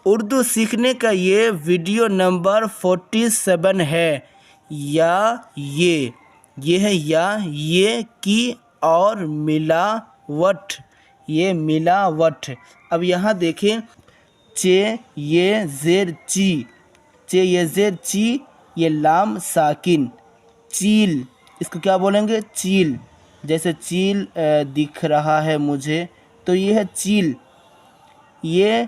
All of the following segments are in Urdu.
اردو سیکھنے کا یہ ویڈیو نمبر 47 ہے۔ یہ ہے یہ کی اور ملاوٹ، یہ ملاوٹ۔ اب یہاں دیکھیں یہ زیر چی، یہ لام ساکن چیل، اس کو کیا بولیں گے؟ چیل۔ جیسے چیل دکھ رہا ہے مجھے، تو یہ ہے چیل۔ یہ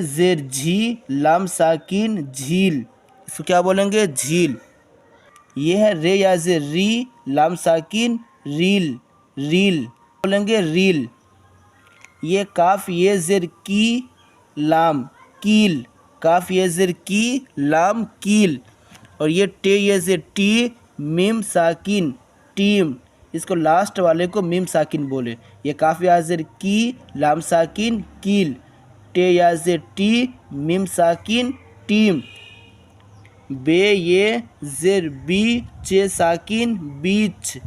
زیر جھی لام ساکن جھیل، اس کو کیا بولیں گے؟ جھیل۔ یہ ہے رے یا زیر ری لام ساکن ریل بولیں گے ریل۔ یہ کاف یہ زیر کی لام کیل، کاف یہ زیر کی لام کیل۔ اور یہ ٹے یہ زیر ٹی میم ساکن ٹیم، اس کو لاسٹ والے کو میم ساکن بولے۔ یہ کاف یا زیر کی لام ساکن کیل، ٹے یا زیر ٹی میم ساکن ٹیم۔ بے یہ زیر بی چے ساکن بیچ،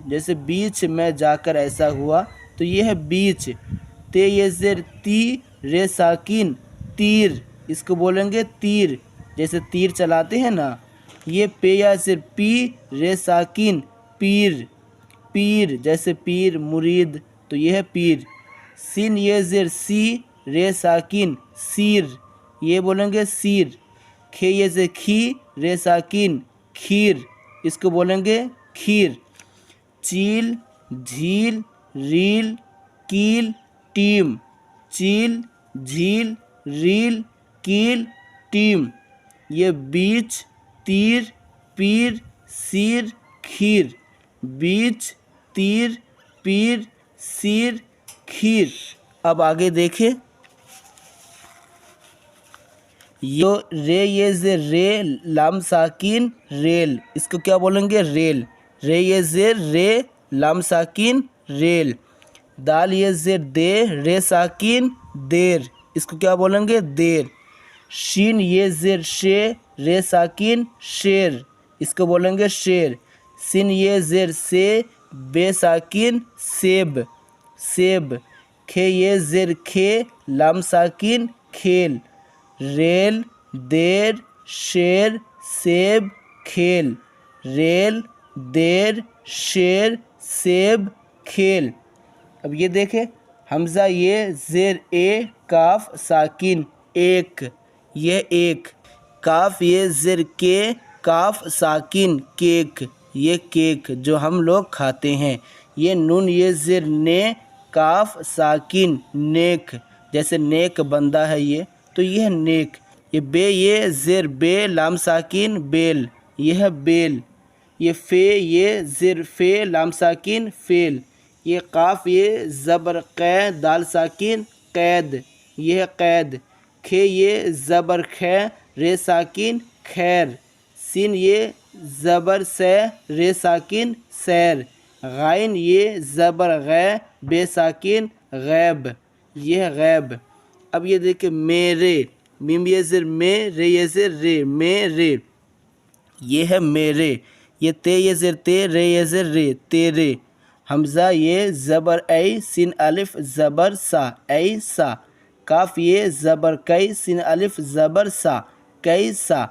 جیسے بیچ میں جا کر ایسا ہوا تو یہ ہے بیچ۔ تے یہ زیر تی رے ساکن تیر، اس کو بولیں گے تیر، جیسے تیر چلاتے ہیں نا۔ یہ پے یا زیر پی رے ساکن پیر، جیسے پیر مرید، تو یہ ہے پیر۔ سین یہ زیر سی رے ساکن سیر، یہ بولیں گے سیر۔ کھے یہ زیر کھی رے ساکن کھیر، اس کو بولیں گے کھیر۔ چیل جھیل ریل کیل ٹیم، چیل جھیل ریل کیل ٹیم۔ یہ بیچ تیر پیر سیر کھیر، بیچ تیر پیر سیر کھیر۔ اب آگے دیکھیں، رے یہ زیر رے لام ساکن ریل، اس کو کیا بولیں گے؟ ریل۔ رے یہ زیر رے لام ساکن ریل۔ دال یہ زیر دے رے ساکن دیر، اس کو کیا بولیں گے؟ دیر۔ شین یہ زیر شے رے ساکن شیر، اس کو بولیں گے شیر۔ سین یہ زیر سے بے ساکن سیب۔ کھے یہ زیر کھے لام ساکن کھیل، ریل دیر شیر سیب کھیل، ریل دیر شیر سیب کھیل۔ اب یہ دیکھیں، حمزہ یہ زیر اے کاف ساکن ایک، یہ ایک۔ کاف یہ زیر کے کاف ساکن کیک، یہ کیک جو ہم لوگ کھاتے ہیں۔ یہ نون یہ زیر نے کاف ساکن نیک، جیسے نیک بندہ ہے یہ، تو یہ ہے نیک۔ یہ بے یہ زیر بے لام ساکن بیل، یہ ہے بیل۔ یہ فے یہ زیر فے لام ساکن فیل۔ یہ قاف یہ زبر قے دال ساکن قید، یہ ہے قید۔ کھے یہ زبر خے رے ساکن خیر، سین یہ زبر سے رے ساکن سیر۔ غائن یہ زبر غے بے ساکن غیب، یہ ہے غیب۔ اب یہ دیکھیں میرے، میم یہ زیر میں رے یہ زیر رے میرے، یہ ہے میرے۔ یہ تے یہ زیر تے رے یہ زیر رے تیرے۔ حمزہ یہ زبر اے سین الف زبر سا ایسا۔ کاف یہ زبر کئی سین الف زبر سا کیسا۔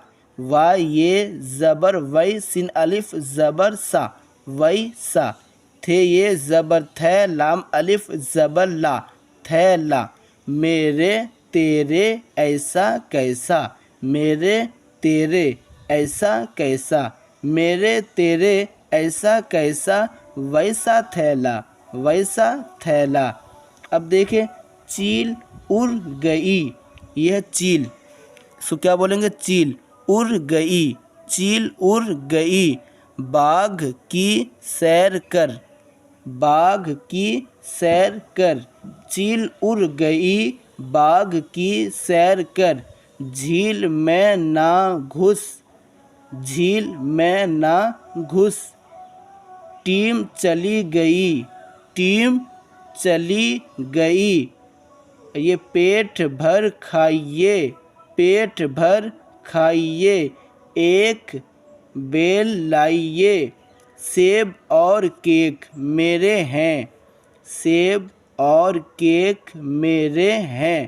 وا یہ زبر وئی سین الف زبر سا ویسا۔ تھے یہ زبر تھے لام الف زبر لا تھیلا۔ میرے تیرے ایسا کیسا، میرے تیرے ایسا کیسا، میرے تیرے ایسا کیسا ویسا تھیلا ویسا تھیلا۔ اب دیکھیں، چیل اڑ گئی، یہ ہے چیل، اس کو کیا بولیں گے؟ چیل۔ اڑ گئی، چیل اڑ گئی۔ باغ کی سیر کر، باغ کی سیر کر۔ چیل اڑ گئی باغ کی سیر کر۔ جھیل میں نہ گھس، جھیل میں نہ گھس۔ ٹیم چلی گئی، ٹیم چلی گئی۔ یہ پیٹ بھر کھائیے، پیٹ بھر کھائیے۔ ایک بیل لائیے۔ سیب اور کیک میرے ہیں، سیب اور کیک میرے ہیں۔